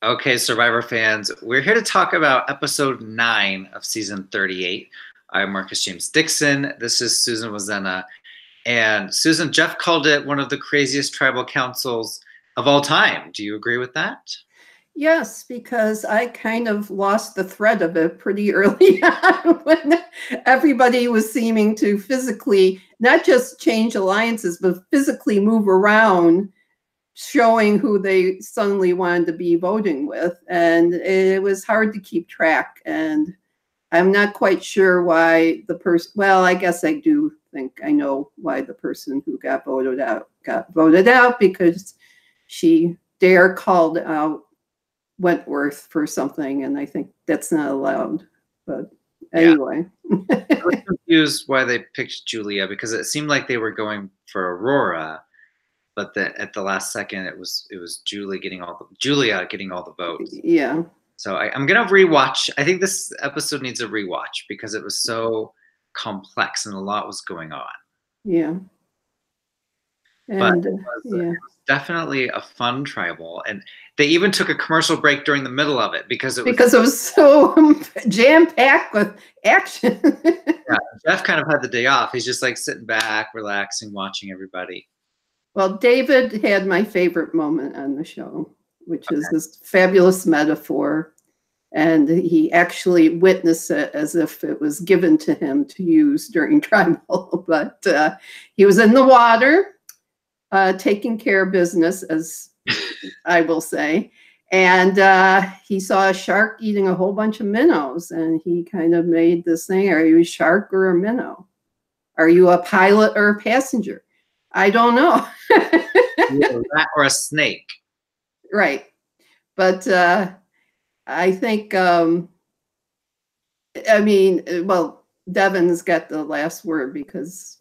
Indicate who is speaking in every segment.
Speaker 1: Okay, Survivor fans, we're here to talk about episode 9 of season 38. I'm Marcus James Dixon. This is Susan Wloszczyna. And Susan, Jeff called it one of the craziest tribal councils of all time. Do you agree with that?
Speaker 2: Yes, because I kind of lost the thread of it pretty early on when everybody was seeming to physically not just change alliances, but physically move around, showing who they suddenly wanted to be voting with. And it was hard to keep track. And I'm not quite sure why the person, well, I guess I do think I know why the person who got voted out because she called out Wentworth for something, and I think that's not allowed. But anyway.
Speaker 1: I was confused why they picked Julia, because it seemed like they were going for Aurora, but at the last second it was Julia getting all the votes.
Speaker 2: Yeah.
Speaker 1: So I'm gonna rewatch. I think this episode needs a rewatch because it was so complex and a lot was going on.
Speaker 2: Yeah.
Speaker 1: But it was definitely a fun tribal, and they even took a commercial break during the middle of it because it was
Speaker 2: so jam-packed with action.
Speaker 1: Yeah, Jeff kind of had the day off. He's just like sitting back, relaxing, watching everybody.
Speaker 2: Well, David had my favorite moment on the show, which is this fabulous metaphor. And he actually witnessed it as if it was given to him to use during tribal. But he was in the water, taking care of business, as I will say. And he saw a shark eating a whole bunch of minnows. And he kind of made this thing, are you a shark or a minnow? Are you a pilot or a passenger? I don't know.
Speaker 1: A rat or a snake.
Speaker 2: Right. But I think, I mean, well, Devin's got the last word because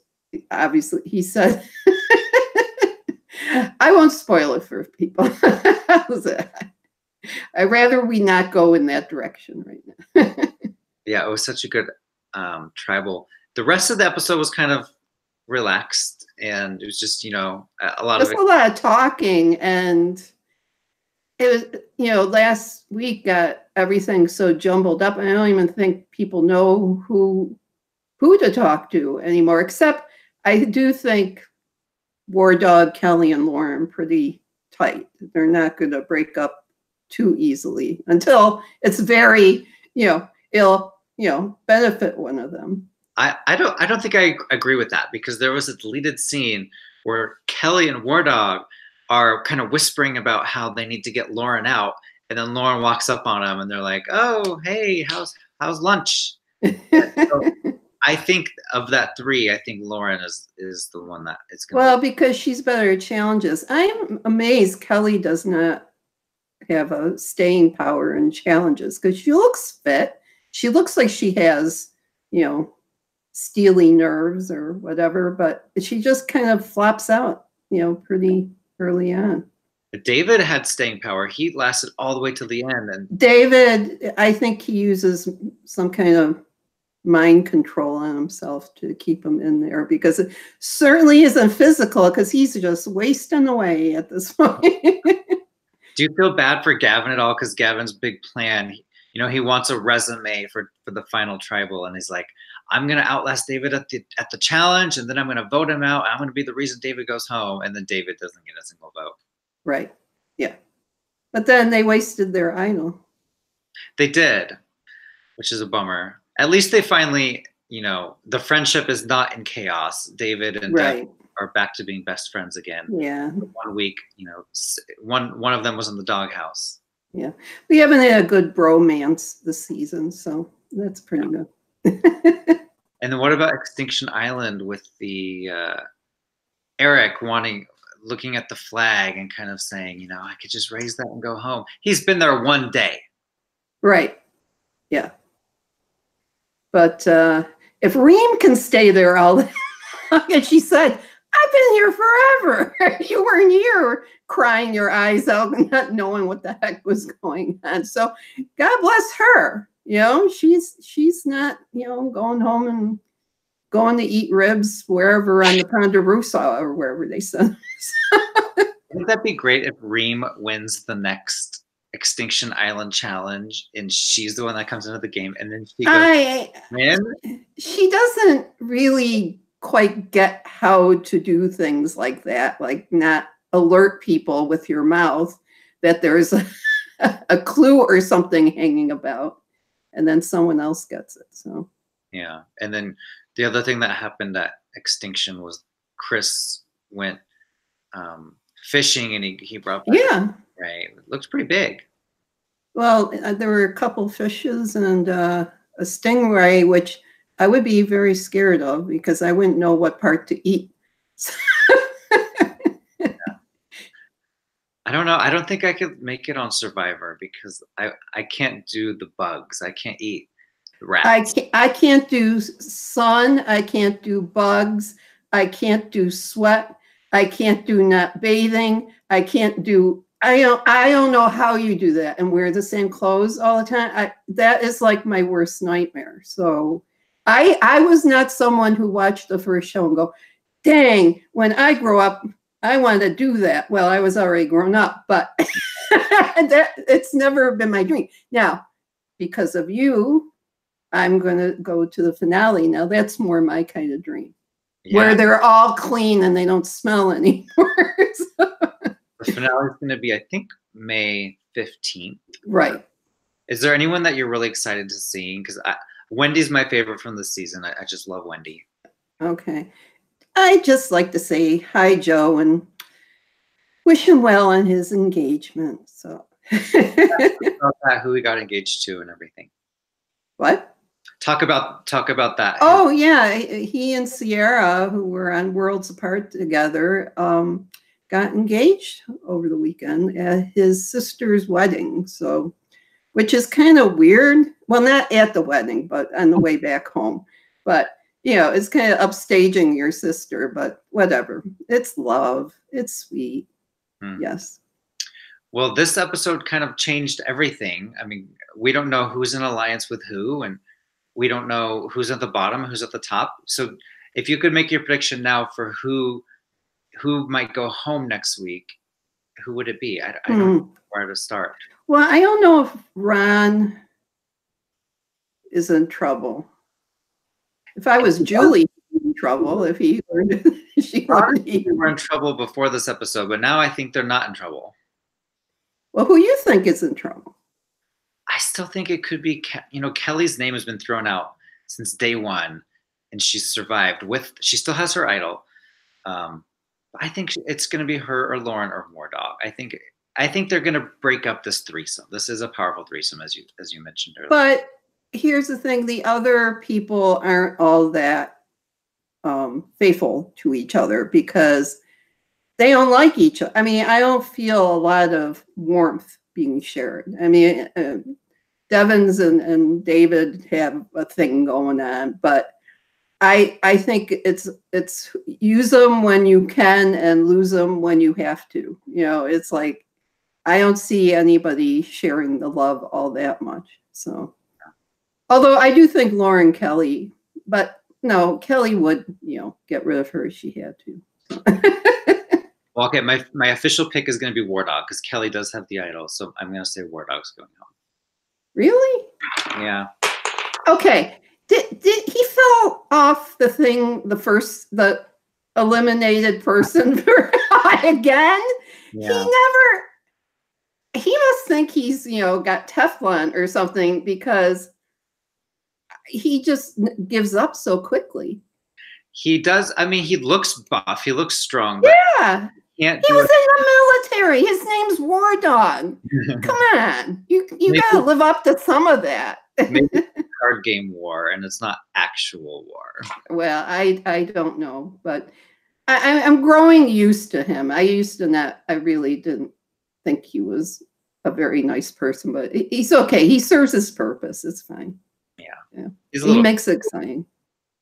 Speaker 2: obviously he said, I won't spoil it for people. I'd rather we not go in that direction right now.
Speaker 1: Yeah, it was such a good tribal. The rest of the episode was kind of relaxed, and it was just, a lot
Speaker 2: of talking. And it was, last week got everything so jumbled up. I don't even think people know who to talk to anymore, except I do think War Dog, Kelly, and Lauren pretty tight. They're not going to break up too easily until it's very, it'll, benefit one of them.
Speaker 1: I don't think I agree with that, because there was a deleted scene where Kelly and War Dog are kind of whispering about how they need to get Lauren out, and then Lauren walks up on them and they're like, "Oh, hey, how's lunch?" So I think of that three, I think Lauren is the one that is going.
Speaker 2: Well, because she's better at challenges. I'm amazed Kelly does not have a staying power in challenges, because she looks fit. She looks like she has, steely nerves or whatever, but she just kind of flops out, pretty early on.
Speaker 1: David had staying power. He lasted all the way to the end. And
Speaker 2: David, I think he uses some kind of mind control on himself to keep him in there, because it certainly isn't physical, because he's just wasting away at this point.
Speaker 1: Do you feel bad for Gavin at all? Because Gavin's big plan, he wants a resume for the final tribal, and he's like, I'm going to outlast David at the challenge, and then I'm going to vote him out. I'm going to be the reason David goes home, and then David doesn't get a single vote.
Speaker 2: Right. Yeah. But then they wasted their idol.
Speaker 1: They did, which is a bummer. At least they finally, the friendship is not in chaos. David and Dev are back to being best friends again.
Speaker 2: Yeah.
Speaker 1: 1 week, one of them was in the doghouse.
Speaker 2: Yeah. We haven't had a good bromance this season, so that's pretty good.
Speaker 1: And then what about Extinction Island with the Eric looking at the flag and kind of saying, I could just raise that and go home. He's been there 1 day. Right.
Speaker 2: Yeah. But if Reem can stay there all the time, and she said, I've been here forever. You weren't here crying your eyes out and not knowing what the heck was going on. So God bless her. She's not, going home and going to eat ribs wherever on the Ponderosa or wherever they send.
Speaker 1: Wouldn't that be great if Reem wins the next Extinction Island challenge, and she's the one that comes into the game, and then she goes, man,
Speaker 2: she doesn't really quite get how to do things like that, like not alert people with your mouth that there's a clue or something hanging about, and then someone else gets it. So
Speaker 1: yeah. And then the other thing that happened at Extinction was Chris went fishing, and he brought back right. It looks pretty big.
Speaker 2: Well, there were a couple fishes and a stingray, which I would be very scared of because I wouldn't know what part to eat.
Speaker 1: Yeah. I don't know. I don't think I could make it on Survivor because I can't do the bugs. I can't eat rats.
Speaker 2: I can't do sun. I can't do bugs. I can't do sweat. I can't do not bathing. I can't do. I don't know how you do that and wear the same clothes all the time. That is like my worst nightmare. So I was not someone who watched the first show and go, dang, when I grow up, I want to do that. Well, I was already grown up, but it's never been my dream. Now, because of you, I'm going to go to the finale. Now, that's more my kind of dream, where they're all clean and they don't smell anymore.
Speaker 1: The finale is going to be, I think, May 15th.
Speaker 2: Right.
Speaker 1: Is there anyone that you're really excited to see? Because Wendy's my favorite from the season. I just love Wendy.
Speaker 2: Okay. I just like to say hi, Joe, and wish him well on his engagement. So
Speaker 1: about that, who he got engaged to and everything.
Speaker 2: What?
Speaker 1: Talk about that.
Speaker 2: Oh yeah, he and Sierra, who were on Worlds Apart together, got engaged over the weekend at his sister's wedding. So, which is kind of weird. Well, not at the wedding, but on the way back home. But you know, it's kind of upstaging your sister, but whatever. It's love. It's sweet. Yes.
Speaker 1: Well, this episode kind of changed everything. I mean, we don't know who's in alliance with who, and we don't know who's at the bottom, who's at the top. So if you could make your prediction now for who might go home next week, who would it be? I don't know where to start.
Speaker 2: Well, I don't know if Ron is in trouble. If I was Julie, he'd be in trouble. If he learned, she learned
Speaker 1: they were in trouble before this episode, but now I think they're not in trouble.
Speaker 2: Well, who you think is in trouble?
Speaker 1: I still think it could be, Kelly's name has been thrown out since day one, and she's survived she still has her idol. I think it's going to be her or Lauren or Mordog. I think they're going to break up this threesome. This is a powerful threesome, as you mentioned earlier.
Speaker 2: But here's the thing: the other people aren't all that faithful to each other because they don't like each other. I mean, I don't feel a lot of warmth being shared. I mean, Devins and David have a thing going on, but I think it's use them when you can and lose them when you have to. You know, it's like I don't see anybody sharing the love all that much. So, although I do think Lauren Kelly, but no, Kelly would get rid of her if she had to. So.
Speaker 1: Well, okay, my official pick is going to be War Dog because Kelly does have the idol, so I'm going to say War Dog's going home.
Speaker 2: Really?
Speaker 1: Yeah.
Speaker 2: Okay. Did he fell off the thing? The eliminated person again?
Speaker 1: Yeah.
Speaker 2: He must think he's got Teflon or something because he just gives up so quickly.
Speaker 1: He does. I mean, he looks buff. He looks strong. But
Speaker 2: yeah. He was in the military. His name's War Dog. Come on. You got to live up to some of that.
Speaker 1: Maybe it's a card game war, and it's not actual war.
Speaker 2: Well, I don't know, but I'm growing used to him. I used to not. I really didn't think he was a very nice person, but he's okay. He serves his purpose. It's fine.
Speaker 1: Yeah.
Speaker 2: He makes it exciting.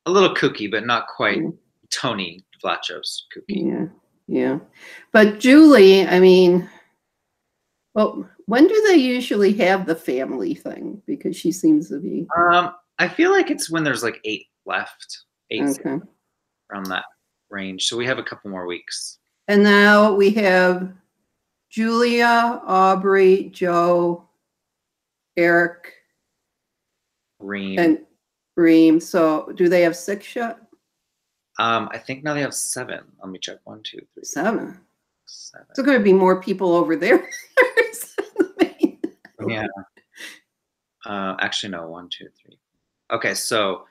Speaker 1: A little kooky, but not quite Tony Vlachos kooky.
Speaker 2: Yeah. But Julie, I mean, well, when do they usually have the family thing? Because she seems to be.
Speaker 1: I feel like it's when there's like 8 left. 8
Speaker 2: okay.
Speaker 1: Around that range. So we have a couple more weeks.
Speaker 2: And now we have Julia, Aubrey, Joe, Eric,
Speaker 1: Reem.
Speaker 2: and Reem. So do they have 6 yet?
Speaker 1: I think now they have 7. Let me check. 1, 2, 3,
Speaker 2: 7.
Speaker 1: 7.
Speaker 2: So going to be more people over there.
Speaker 1: Yeah. Actually, no. 1, 2, 3. Okay, so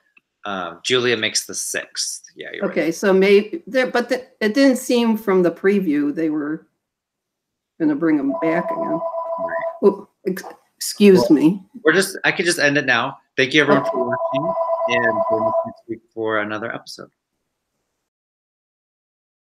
Speaker 1: Julia makes the 6th. Yeah, you're
Speaker 2: Okay,
Speaker 1: right.
Speaker 2: so maybe there, but it didn't seem from the preview they were going to bring them back again. Oh, excuse me.
Speaker 1: I could just end it now. Thank you everyone for watching, and we'll see you next week for another episode.